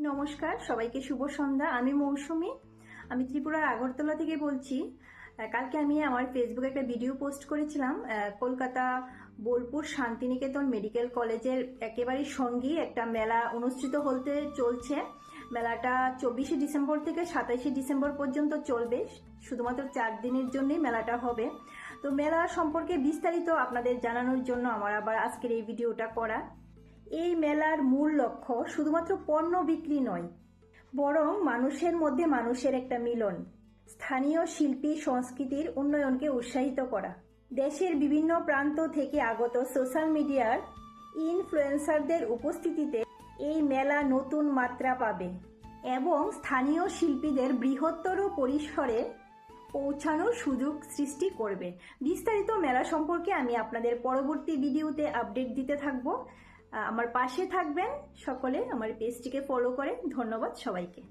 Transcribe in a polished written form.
নমস্কার, সবাইকে শুভ সন্ধ্যা। আমি মৌসুমী, আমি ত্রিপুরার আগরতলা থেকে বলছি। কালকে আমি আমার ফেসবুকে একটা ভিডিও পোস্ট করেছিলাম। কলকাতা বোলপুর শান্তিনিকেতন মেডিকেল কলেজের একেবারে সঙ্গী একটা মেলা অনুষ্ঠিত হতে চলছে। মেলাটা 24শে ডিসেম্বর থেকে 27শে ডিসেম্বর পর্যন্ত চলবে। শুধুমাত্র 4 দিনের জন্যই মেলাটা হবে। তো মেলা সম্পর্কে বিস্তারিত আপনাদের জানানোর জন্য আমার আবার আজকের এই ভিডিওটা করা। এই মেলার মূল লক্ষ্য শুধুমাত্র পণ্য বিক্রি নয়, বরং মানুষের মধ্যে মানুষের একটা মিলন, স্থানীয় শিল্পী সংস্কৃতির উন্নয়নকে উৎসাহিত করা। দেশের বিভিন্ন প্রান্ত থেকে আগত সোশ্যাল মিডিয়ার ইনফ্লুয়েন্সারদের উপস্থিতিতে এই মেলা নতুন মাত্রা পাবে এবং স্থানীয় শিল্পীদের বৃহত্তর পরিসরে পৌঁছানোর সুযোগ সৃষ্টি করবে। বিস্তারিত মেলা সম্পর্কে আমি আপনাদের পরবর্তী ভিডিওতে আপডেট দিতে থাকবো। আমার পাশে থাকবেন সকলে, আমার পেজটিকে ফলো করে। ধন্যবাদ সবাইকে।